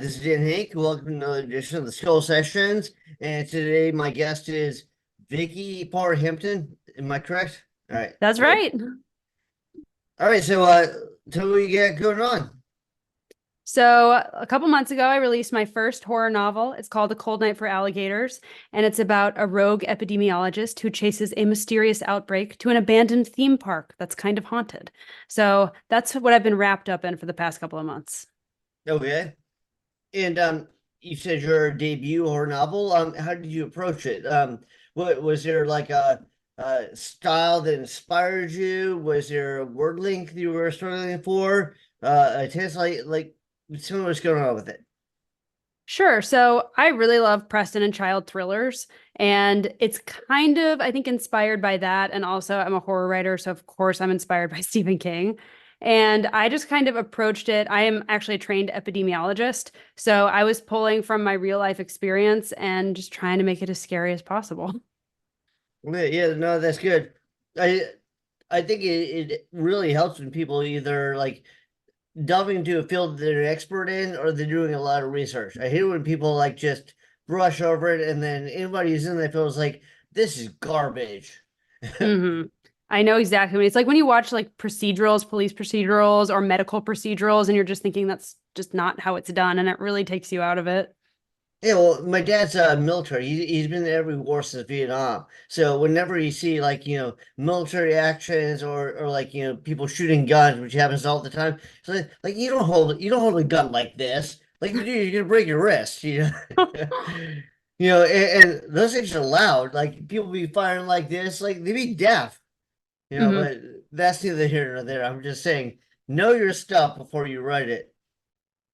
this is Henk. Welcome to another edition of the Skull Sessions. And today my guest is Viggy Parr Hampton. Am I correct? All right, That's good. right. All right, tell me what you got going on. So, a couple months ago, I released my first horror novel. It's called A Cold Night for Alligators, and it's about a rogue epidemiologist who chases a mysterious outbreak to an abandoned theme park that's kind of haunted. So, that's what I've been wrapped up in for the past couple of months. Okay. And you said your debut horror novel. How did you approach it? What was there like a style that inspired you? Was there a word length you were struggling for? A test like tell me what's going on with it. Sure. So I really love Preston and Child thrillers, and it's kind of, I think, inspired by that. And also, I'm a horror writer, so of course, I'm inspired by Stephen King. And I just kind of approached it. I am actually a trained epidemiologist, so I was pulling from my real life experience and just trying to make it as scary as possible. Yeah, no, that's good. I I think it really helps when people either like delving into a field that they're an expert in or they're doing a lot of research. I hate when people like just brush over it and then anybody who's in that field is like, this is garbage. hmm I know exactly what it's like when you watch like procedurals, police procedurals, or medical procedurals, and you're just thinking that's just not how it's done, and it really takes you out of it. Yeah, well, my dad's military. He's been in every war since Vietnam. So whenever you see like military actions or like people shooting guns, which happens all the time, so like you don't hold a gun like this. Like you do, you're gonna break your wrist. And those things are loud. Like people be firing like this, like they be deaf. hmm But that's neither here nor there. I'm just saying, know your stuff before you write it.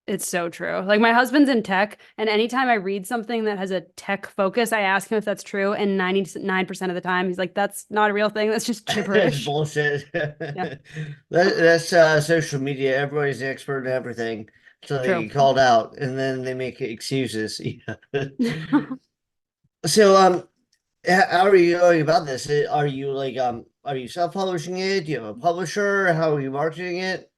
It's so true. Like my husband's in tech, and anytime I read something that has a tech focus, I ask him if that's true, and 99% of the time he's like, that's not a real thing. That's just That's gibberish. bullshit. Yeah, That's social media. Everybody's an expert in everything. So they true. get called out and then they make excuses. So how are you going about this? Are you self-publishing it? Do you have a publisher? How are you marketing it?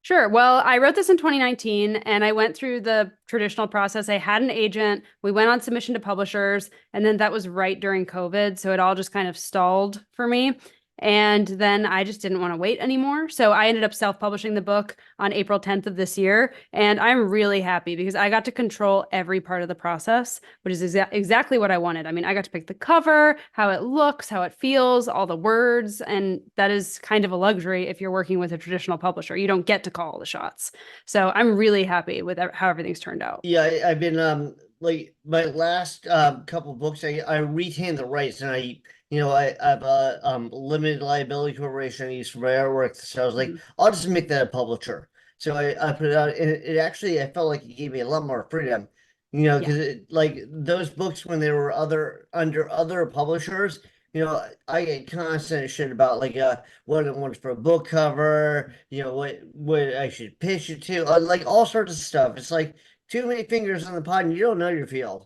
Sure. Well, I wrote this in 2019 and I went through the traditional process. I had an agent. We went on submission to publishers, and then that was right during COVID. So it all just kind of stalled for me. And then I just didn't want to wait anymore. So I ended up self-publishing the book on April 10th of this year. And I'm really happy because I got to control every part of the process, which is exactly what I wanted. I mean, I got to pick the cover, how it looks, how it feels, all the words. And that is kind of a luxury if you're working with a traditional publisher. You don't get to call all the shots. So I'm really happy with how everything's turned out. Yeah, I've been like my last couple books I retain the rights and I have a limited liability corporation I use for my artwork. So I was like, Mhm. I'll just make that a publisher. So I put it out and it actually I felt like it gave me a lot more freedom. Yeah. Because like those books when they were other under other publishers, I get constant shit about like what it wants for a book cover, what I should pitch it to, like all sorts of stuff. It's like too many fingers on the pot and you don't know your field.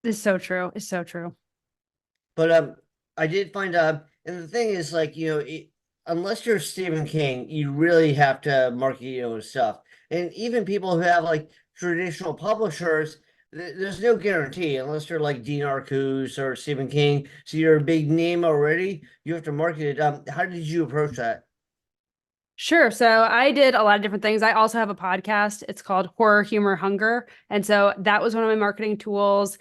It's so true. It's so true. But I did find and the thing is like unless you're Stephen King, you really have to market your own stuff. And even people who have like traditional publishers, there's no guarantee unless you're like Dean Arcus or Stephen King. So you're a big name already. You have to market it. How did you approach that? Sure. So I did a lot of different things. I also have a podcast. It's called Horror, Humor, Hunger. And so that was one of my marketing tools.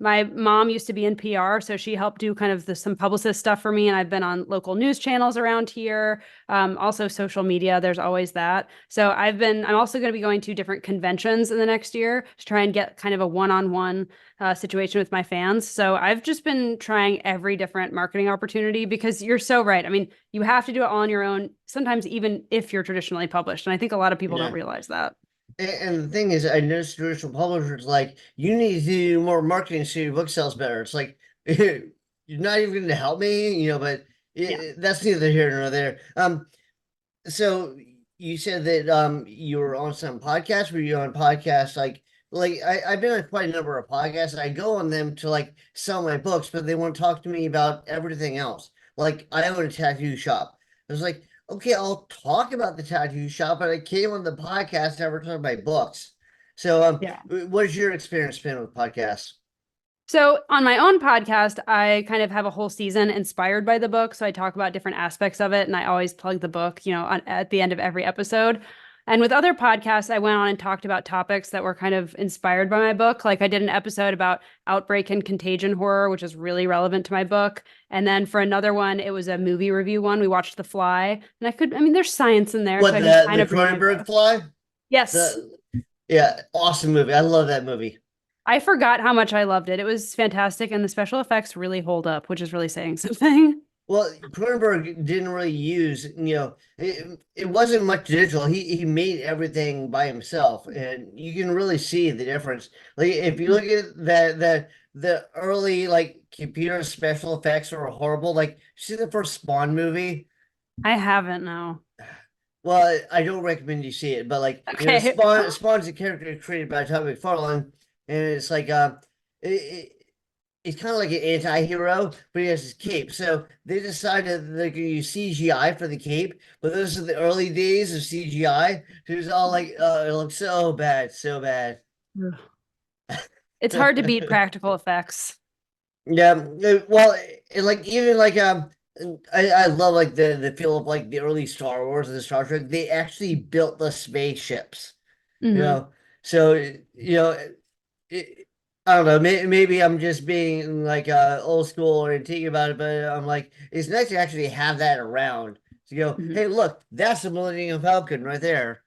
My mom used to be in PR, so she helped do kind of some publicist stuff for me. And I've been on local news channels around here. Also social media. There's always that. So I'm also going to be going to different conventions in the next year to try and get kind of a one-on-one situation with my fans. So I've just been trying every different marketing opportunity because you're so right. I mean, you have to do it all on your own, sometimes even if you're traditionally published. And I think a lot of people don't Yeah. realize that. And the thing is, I noticed traditional publishers like you need to do more marketing so your book sells better. It's like you're not even going to help me, but Yeah. that's neither here nor there. So you said that you were on some podcasts. Were you on podcasts like I've been on quite a number of podcasts. And I go on them to like sell my books, but they want to talk to me about everything else. Like I own a tattoo shop. I was like, okay, I'll talk about the tattoo shop, but I came on the podcast to ever talk about books. So, Yeah. what has your experience been with podcasts? So on my own podcast, I kind of have a whole season inspired by the book. So I talk about different aspects of it, and I always plug the book, at the end of every episode. And with other podcasts, I went on and talked about topics that were kind of inspired by my book. Like I did an episode about outbreak and contagion horror, which is really relevant to my book. And then for another one, it was a movie review one. We watched The Fly, and there's science in there, so What, I can kind the of bring my Cronenberg book. fly? Yes, The Yeah, awesome movie. I love that movie. I forgot how much I loved it. It was fantastic, and the special effects really hold up, which is really saying something. Well, Cronenberg didn't really use, it wasn't much digital. He made everything by himself, and you can really see the difference. Like if you look at the early like computer special effects were horrible. Like see the first Spawn movie. I haven't now. Well, I don't recommend you see it, but like Okay. Spawn's a character created by Todd McFarlane, and it's like it, he's kind of like an anti-hero, but he has his cape. So they decided that they're going to use CGI for the cape, but those are the early days of CGI. So it was all like, it looks so bad, so bad. It's hard to beat practical effects. Yeah, well, like even like I love like the feel of like the early Star Wars and the Star Trek. They actually built the spaceships, you Hmm. know. So it, I don't know. Maybe I'm just being like old school or antique about it, but I'm like, it's nice to actually have that around to go. Hmm. Hey, look, that's the Millennium Falcon right there.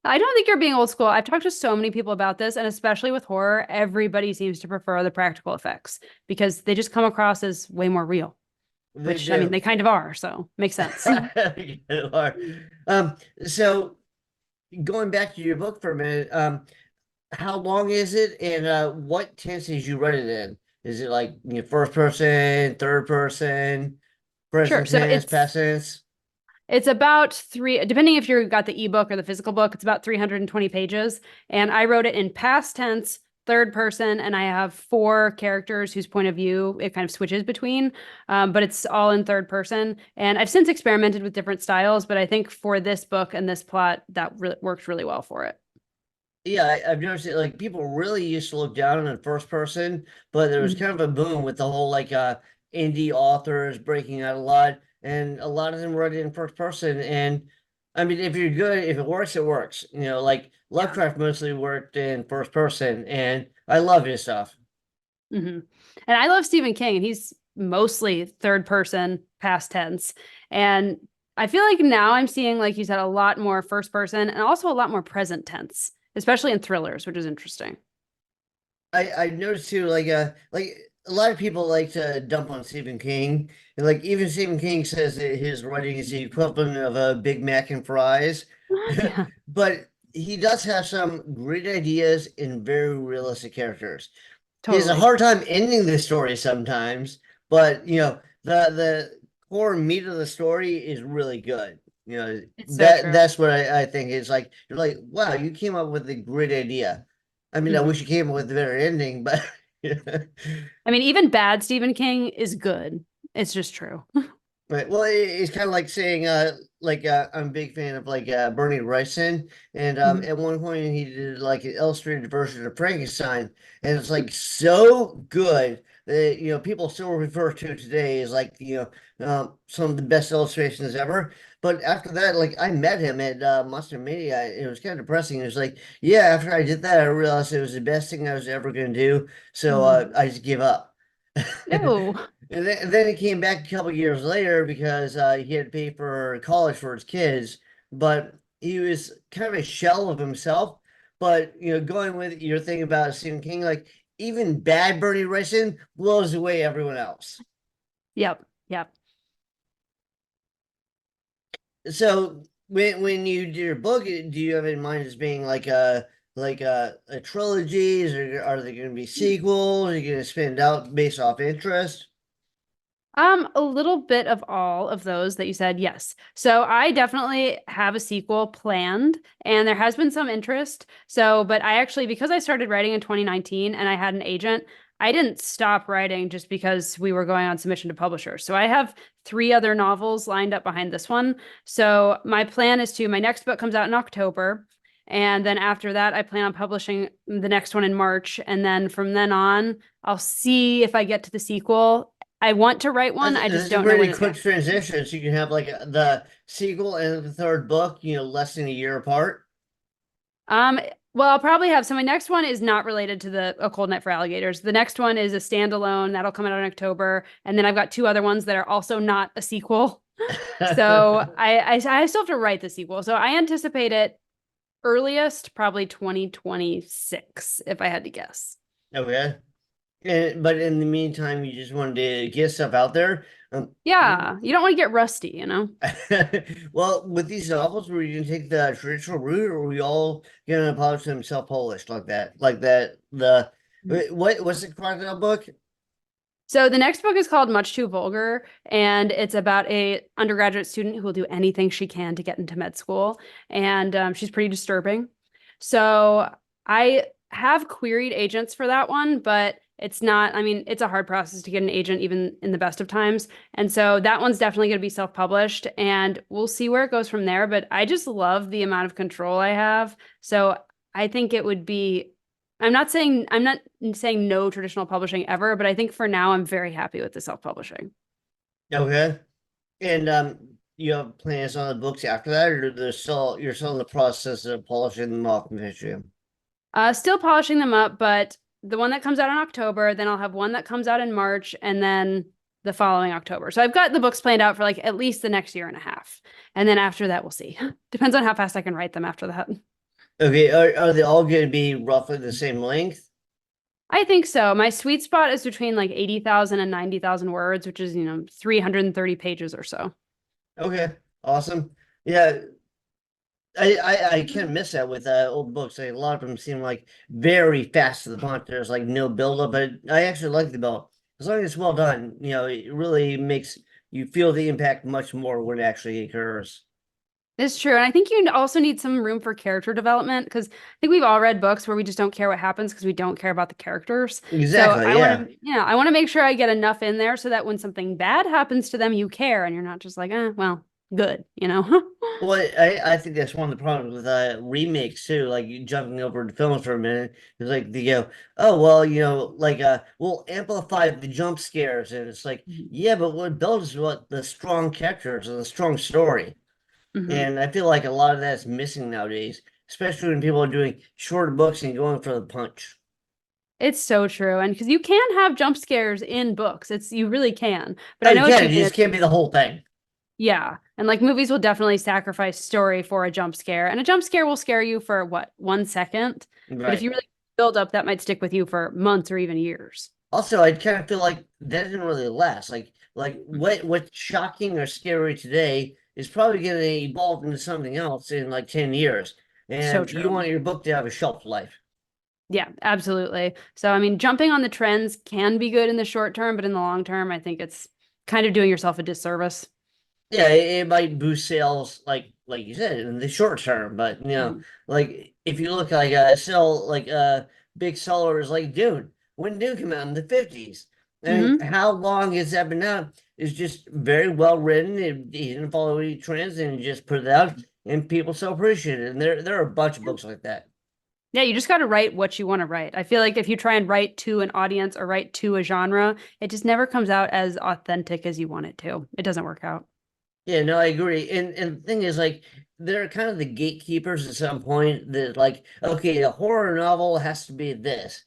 I don't think you're being old school. I've talked to so many people about this, and especially with horror, everybody seems to prefer the practical effects because they just come across as way more real, They which do. they kind of are. So makes sense. You are. Um, so going back to your book for a minute, how long is it, and what tenses you write it in? Is it like first person, third person, Sure. present So tense, past tense? it's about depending if you got the ebook or the physical book, it's about 320 pages. And I wrote it in past tense, third person, and I have four characters whose point of view it kind of switches between, but it's all in third person. And I've since experimented with different styles, but I think for this book and this plot, that worked really well for it. Yeah, I've noticed it. Like people really used to look down on the first person, but there was Mhm. kind of a boom with the whole like indie authors breaking out a lot, and a lot of them wrote it in first person. And I mean, if you're good, if it works, it works. Like Yeah. Lovecraft mostly worked in first person, and I love his stuff. Hmm. And I love Stephen King, and he's mostly third person, past tense. And I feel like now I'm seeing, like you said, a lot more first person and also a lot more present tense, especially in thrillers, which is interesting. I noticed too, like a lot of people like to dump on Stephen King, and like even Stephen King says that his writing is the equivalent of a Big Mac and fries, Yeah, but he does have some great ideas and very realistic characters. He has a totally. hard time ending the story sometimes, but the core meat of the story is really good. It's so true. That's what I think is like you're like, wow, you came up with a great idea. I mean, I Hmm. wish you came up with the better ending, but I mean, even bad Stephen King is good. It's just true. right. Well, it's kind of like saying, I'm a big fan of like Bernie Wrightson, and Mhm. at one point he did like an illustrated version of Frankenstein, and it's like so good that people still refer to today as like some of the best illustrations ever. But after that, like I met him at Monster Mania, it was kind of depressing. It was like, yeah, after I did that, I realized it was the best thing I was ever going to do, so Mhm. I just give up. No. And then he came back a couple years later because he had to pay for college for his kids, but he was kind of a shell of himself. But going with your thing about Stephen King, like even bad Bernie Wrightson blows away everyone else. Yep. Yep. So when you do your book, do you have in mind as being like a trilogy? Are there going to be sequels? Are you going to spin it out based off interest? A little bit of all of those that you said, yes. So I definitely have a sequel planned, and there has been some interest. So, but I actually, because I started writing in 2019 and I had an agent, I didn't stop writing just because we were going on submission to publishers. So I have three other novels lined up behind this one. So my plan is my next book comes out in October. And then after that, I plan on publishing the next one in March. And then from then on, I'll see if I get to the sequel. I want to write one. I This just is a don't know when really it's quick going. transition, so you can have like the sequel and the third book, less than a year apart. Um, well, I'll probably have, so my next one is not related to the A Cold Night for Alligators. The next one is a standalone that'll come out in October, and then I've got two other ones that are also not a sequel. So I still have to write the sequel. So I anticipate it earliest probably 2026, if I had to guess. Okay. But in the meantime, you just wanted to get stuff out there. Yeah, you don't want to get rusty, you know? Well, with these novels, were you gonna take the traditional route, or were we all gonna publish them self-published like that? Like that, what's the crocodile book? So the next book is called Much Too Vulgar, and it's about a undergraduate student who will do anything she can to get into med school, and she's pretty disturbing. So I have queried agents for that one, but it's not, I mean, it's a hard process to get an agent even in the best of times. And so that one's definitely going to be self-published, and we'll see where it goes from there. But I just love the amount of control I have. So I think it would be, I'm not saying no traditional publishing ever, but I think for now I'm very happy with the self-publishing. Okay. And you have plans on the books after that, or you're still in the process of polishing them off and finishing them? Still polishing them up, but the one that comes out in October, then I'll have one that comes out in March, and then the following October. So I've got the books planned out for like at least the next year and a half. And then after that, we'll see. Depends on how fast I can write them after that. Okay, are they all going to be roughly the same length? I think so. My sweet spot is between like 80,000 and 90,000 words, which is, 330 pages or so. Okay, awesome. Yeah, I can't miss that with old books. Like, a lot of them seem like very fast to the punch. There's like no buildup, but I actually like the build. As long as it's well done, it really makes you feel the impact much more when it actually occurs. It's true. And I think you also need some room for character development, because I think we've all read books where we just don't care what happens because we don't care about the characters. So Exactly, yeah. I want to make sure I get enough in there so that when something bad happens to them, you care and you're not just like, well, good, you know? Well, I think that's one of the problems with remakes too. Like, you jumping over to films for a minute, it's like they go, oh well, like we'll amplify the jump scares, and it's like, yeah, but what builds what the strong characters and the strong story. Mhm. And I feel like a lot of that's missing nowadays, especially when people are doing shorter books and going for the punch. It's so true. And because you can have jump scares in books, you really can. But Oh, I you know what can, you it mean. just can't be the whole thing. Yeah. And like movies will definitely sacrifice story for a jump scare. And a jump scare will scare you for what, 1 second? But if Right. you really build up, that might stick with you for months or even years. Also, I kind of feel like that didn't really last. Like what's shocking or scary today is probably going to evolve into something else in like 10 years. So And you true. want your book to have a shelf life. Yeah, absolutely. So, I mean, jumping on the trends can be good in the short term, but in the long term, I think it's kind of doing yourself a disservice. Yeah, it might boost sales like you said in the short term, but Mhm. like if you look like sell like big sellers like Dune. When Dune came out in the 50s, I mean, Mhm. how long has that been out? It's just very well written. It didn't follow any trends and it just put it out, and people so appreciate it. And there are a bunch of books like that. Yeah, you just got to write what you want to write. I feel like if you try and write to an audience or write to a genre, it just never comes out as authentic as you want it to. It doesn't work out. Yeah, no, I agree. And the thing is, like, they're kind of the gatekeepers at some point that, like, okay, a horror novel has to be this.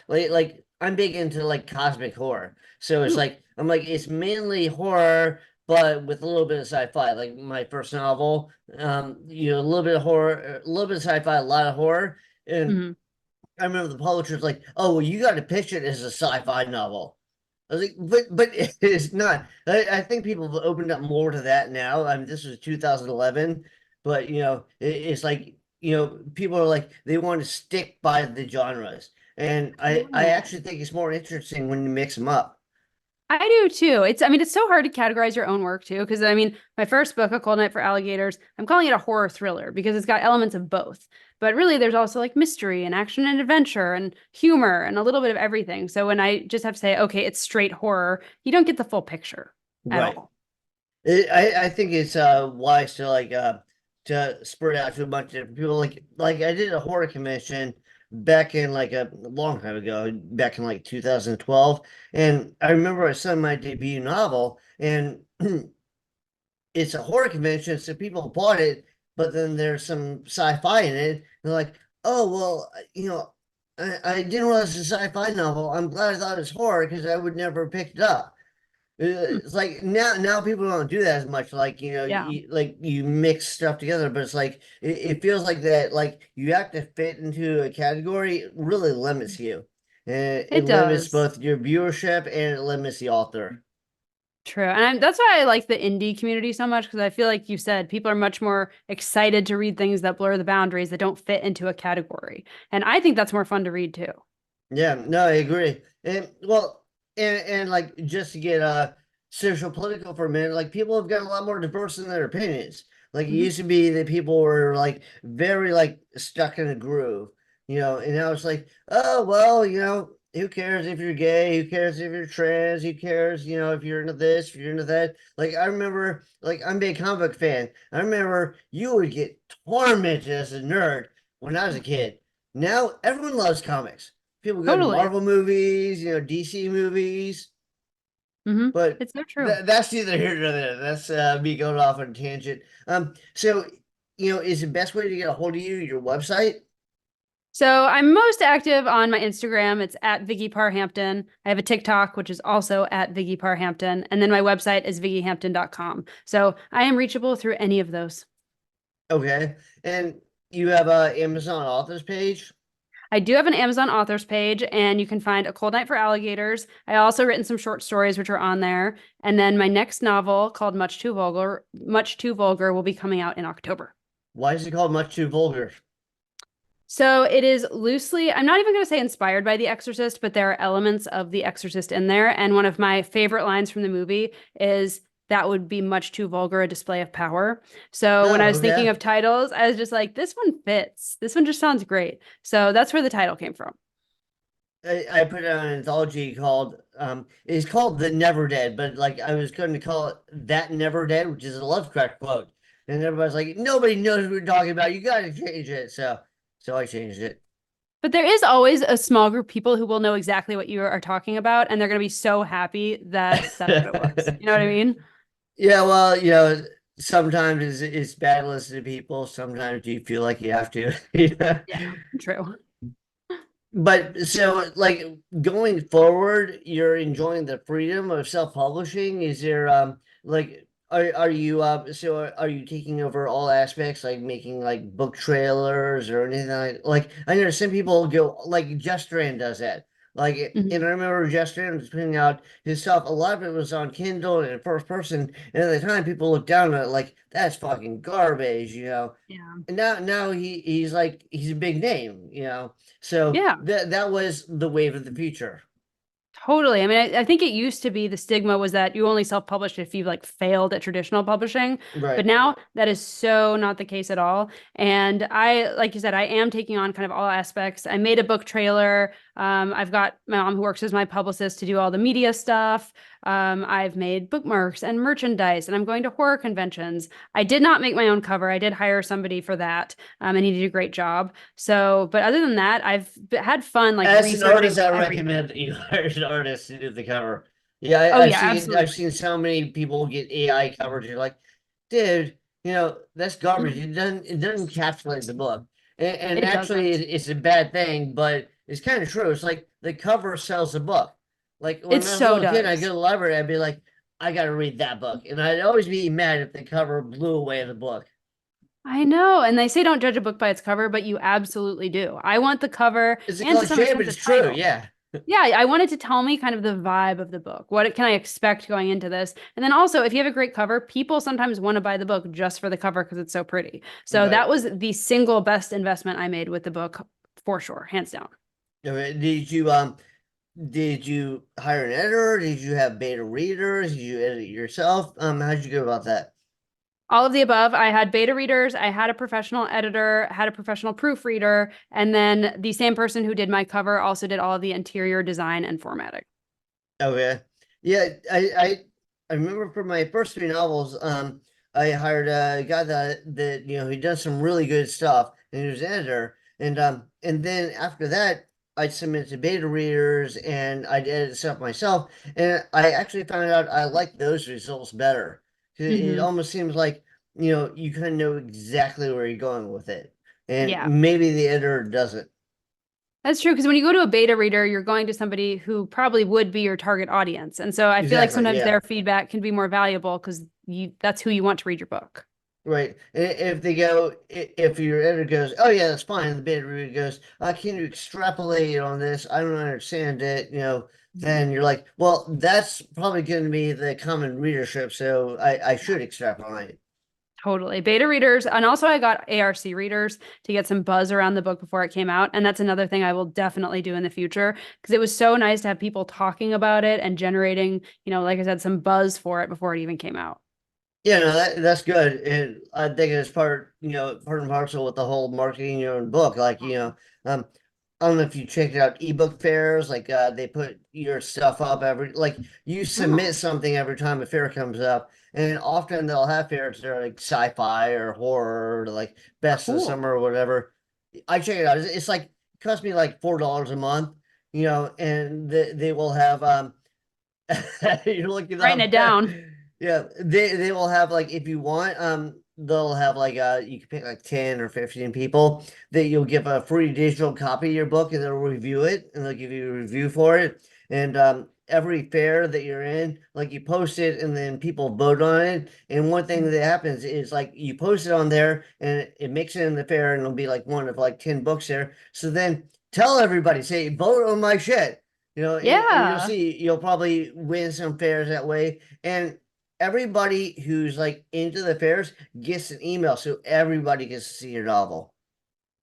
Like I'm big into like cosmic horror. So it's Ooh. like I'm like it's mainly horror, but with a little bit of sci-fi. Like my first novel, a little bit of horror, a little bit of sci-fi, a lot of horror. And Mhm. I remember the publisher's like, "Oh, well, you got to pitch it as a sci-fi novel." I was like, but it's not. I think people have opened up more to that now. I mean, this was 2011, but it's like people are like they want to stick by the genres, and I Oh. actually think it's more interesting when you mix them up. I do too. I mean, it's so hard to categorize your own work too. Because I mean, my first book, A Cold Night for Alligators, I'm calling it a horror thriller because it's got elements of both. But really, there's also like mystery and action and adventure and humor and a little bit of everything. So when I just have to say, okay, it's straight horror, you don't get the full picture at Right. all. I think it's wise to like to spread out to a bunch of different people. Like I did a horror convention back in like a long time ago, back in like 2012. And I remember I saw my debut novel, and it's a horror convention, so people bought it, but then there's some sci-fi in it. They're like, oh well, I didn't realize it's a sci-fi novel. I'm glad I thought it was horror because I would never have picked it up. Hmm. It's like now people don't do that as much. Like, Yeah, you mix stuff together, but it's like it feels like that. Like you have to fit into a category. It really limits you, and it it limits does. both your viewership and it limits the author. True. And that's why I like the indie community so much because I feel like you said people are much more excited to read things that blur the boundaries that don't fit into a category. And I think that's more fun to read too. Yeah, no, I agree. And well, and like just to get social political for a minute, like people have gotten a lot more diverse in their opinions. Like it Mhm. used to be that people were like very like stuck in a groove, and now it's like, oh well, who cares if you're gay? Who cares if you're trans? Who cares, if you're into this, if you're into that? Like I remember, like I'm a big comic book fan. I remember you would get tormented as a nerd when I was a kid. Now everyone loves comics. People go to Totally. Marvel movies, DC movies, Hmm. but It's so true. that's neither here nor there. That's me going off on a tangent. So is the best way to get a hold of you your website? So I'm most active on my Instagram. It's at Viggy Parr Hampton. I have a TikTok, which is also at Viggy Parr Hampton. And then my website is viggyhampton.com. So I am reachable through any of those. Okay, and you have a Amazon authors page. I do have an Amazon authors page, and you can find A Cold Night for Alligators. I also written some short stories, which are on there. And then my next novel called Much Too Vulgar will be coming out in October. Why is it called Much Too Vulgar? So it is loosely, I'm not even going to say inspired by The Exorcist, but there are elements of The Exorcist in there. And one of my favorite lines from the movie is, that would be much too vulgar a display of power. So when I Oh, was thinking okay. of titles, I was just like, this one fits. This one just sounds great. So that's where the title came from. I put out an anthology called it's called The Never Dead, but like I was going to call it That Never Dead, which is a Lovecraft quote. And everybody's like, nobody knows what we're talking about. You gotta change it. So I changed it. But there is always a small group of people who will know exactly what you are talking about, and they're going to be so happy that that's what it was. You know what I mean? Yeah, well, sometimes it's bad to listen to people. Sometimes you feel like you have to. Yeah, true. But so, like going forward, you're enjoying the freedom of self-publishing. Is there like are you are you taking over all aspects, like making like book trailers or anything like I know some people go like Just Strand does that. Like, and Mhm. I remember Just Strand was putting out his stuff. A lot of it was on Kindle and in first person, and at the time people looked down on it like that's fucking garbage. Yeah. And now he's like he's a big name. So Yeah. that was the wave of the future. Totally. I mean, I think it used to be the stigma was that you only self-published if you like failed at traditional publishing, but Right. now that is so not the case at all. And I, like you said, I am taking on kind of all aspects. I made a book trailer. I've got my mom who works as my publicist to do all the media stuff. I've made bookmarks and merchandise, and I'm going to horror conventions. I did not make my own cover. I did hire somebody for that, and he did a great job. So, but other than that, had fun like As an artist, researching I everything. recommend that you hire an artist to do the cover. Yeah, Oh I've yeah, seen I've absolutely. seen so many people get AI covers. You're like, dude, that's garbage. It doesn't encapsulate the book. And It actually, doesn't. it's a bad thing, but it's kind of true. It's like the cover sells the book. Like It when I was a so little kid, I go to does. the library, I'd be like, I got to read that book, and I'd always be mad if the cover blew away the book. I know. And they say don't judge a book by its cover, but you absolutely do. I want the cover It's a and to some cliche, extent but the it's true. title. Yeah. Yeah, I wanted to tell me kind of the vibe of the book. What can I expect going into this? And then also, if you have a great cover, people sometimes want to buy the book just for the cover because it's so pretty. So that Right. was the single best investment I made with the book for sure, hands down. Okay. Did you hire an editor? Did you have beta readers? Did you edit it yourself? How'd you go about that? All of the above. I had beta readers, I had a professional editor, had a professional proofreader, and then the same person who did my cover also did all of the interior design and formatting. Okay. Yeah, I remember for my first three novels, I hired a guy that he does some really good stuff, and he was an editor. And then after that, I submitted to beta readers, and I edit stuff myself. And I actually found out I like those results better. 'Cause it Hmm. almost seems like you kind of know exactly where you're going with it, and Yeah. maybe the editor doesn't. That's true because when you go to a beta reader, you're going to somebody who probably would be your target audience. And so I feel like Exactly, sometimes yeah. their feedback can be more valuable because that's who you want to read your book. Right. If they go, if your editor goes, oh yeah, that's fine. The beta reader goes, can you extrapolate on this? I don't understand it. Mhm. Then you're like, well, that's probably going to be the common readership, so I should extrapolate. Totally. Beta readers. And also I got ARC readers to get some buzz around the book before it came out. And that's another thing I will definitely do in the future because it was so nice to have people talking about it and generating, like I said, some buzz for it before it even came out. Yeah, no, that's good. And I think it's part and parcel with the whole marketing your own book. Like, I don't know if you checked out ebook fairs, like they put your stuff up like you Oh, submit something every time a fair comes up, and often they'll have fairs that are like sci-fi or horror or like best of the cool. summer or whatever. I check it out. It's like it costs me like $4 a month, and they will have you're looking Writing up. it down. Yeah, they will have like if you want, they'll have like you can pick like 10 or 15 people that you'll give a free digital copy of your book and they'll review it and they'll give you a review for it. And every fair that you're in, like you post it and then people vote on it. And one thing that happens is like you post it on there and it makes it in the fair and it'll be like one of like 10 books there. So then tell everybody, say, vote on my shit. And you'll Yeah. see you'll probably win some fairs that way. And everybody who's like into the fairs gets an email, so everybody gets to see your novel.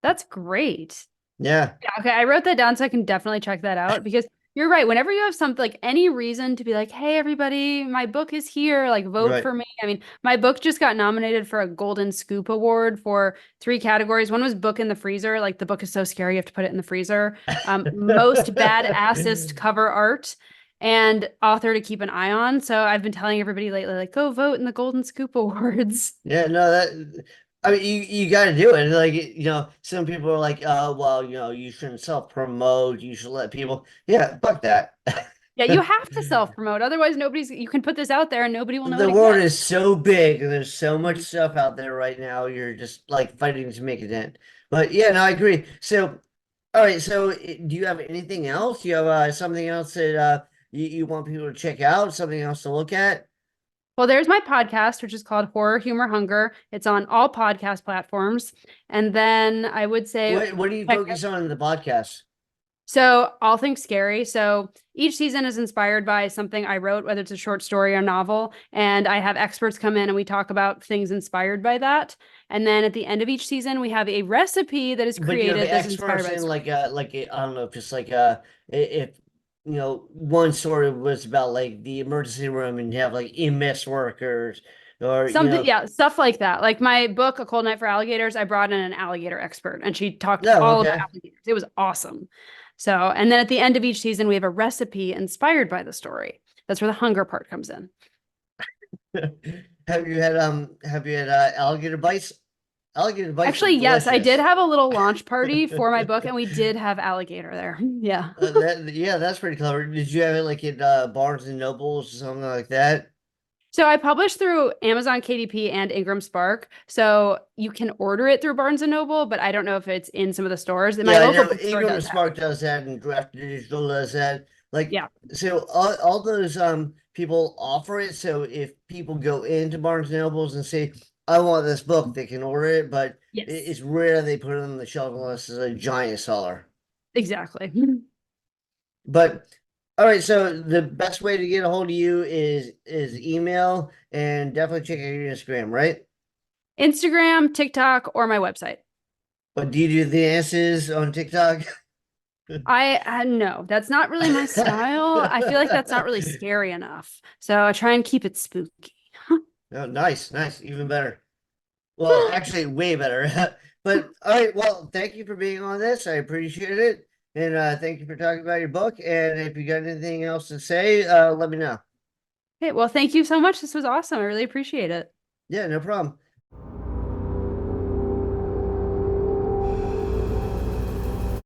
That's great. Yeah, Yeah, okay, I wrote that down so I can definitely check that out because you're right. Whenever you have something like any reason to be like, hey, everybody, my book is here, like vote right. for me. I mean, my book just got nominated for a Golden Scoop Award for three categories. One was book in the freezer, like the book is so scary, you have to put it in the freezer. Most badassest cover art and author to keep an eye on. So I've been telling everybody lately, like, go vote in the Golden Scoop Awards. Yeah, no, that I mean you got to do it. Like some people are like, well, you shouldn't self-promote, you should let people. Yeah, fuck that. Yeah, you have to self-promote. Otherwise, you can put this out there and nobody will know it The world exists. is so big and there's so much Mhm. stuff out there right now. You're just like fighting to make a dent. But yeah, no, I agree. So, all right. So, do you have anything else? Do you have something else that you want people to check out? Something else to look at? Well, there's my podcast, which is called Horror, Humor, Hunger. It's on all podcast platforms. And then I would say, What do you check focus on in the podcast? so all things scary. So each season is inspired by something I wrote, whether it's a short story or novel. And I have experts come in and we talk about things inspired by that. And then at the end of each season, we have a recipe that is But you have created that's inspired experts by the in story. I don't know if just like if one story was about like the emergency room and you have like EMS workers or Something, yeah, stuff like that. Like my book, A Cold Night for Alligators, I brought in an alligator expert and she talked no, all about okay. alligators. It was awesome. So, and then at the end of each season, we have a recipe inspired by the story. That's where the hunger part comes in. Have you had alligator bites? Alligator bites are Actually, yes, I did delicious. have a little launch party for my book and we did have alligator there. Yeah. Yeah, that's pretty clever. Did you have it like at Barnes and Nobles or something like that? So I published through Amazon KDP and Ingram Spark. So you can order it through Barnes and Noble, but I don't know if it's in some of the stores. And my Yeah, I local know bookstore Ingram does have Smart does that and Draft Digital does that. it. Like Yeah. so all those people offer it. So if people go into Barnes and Nobles and say, I want this book, they can order it, but Yes. it's rare they put it on the shelf unless it's a giant seller. Exactly. But all right, so the best way to get a hold of you is email and definitely check out your Instagram, right? Instagram, TikTok, or my website. But do you do the dances on TikTok? I no, that's not really my style. I feel like that's not really scary enough. So I try and keep it spooky. Oh, nice, nice, even better. Well, actually, way better. But all right, well, thank you for being on this. I appreciate it, and thank you for talking about your book. And if you got anything else to say, let me know. Okay, well, thank you so much. This was awesome. I really appreciate it. Yeah, no problem.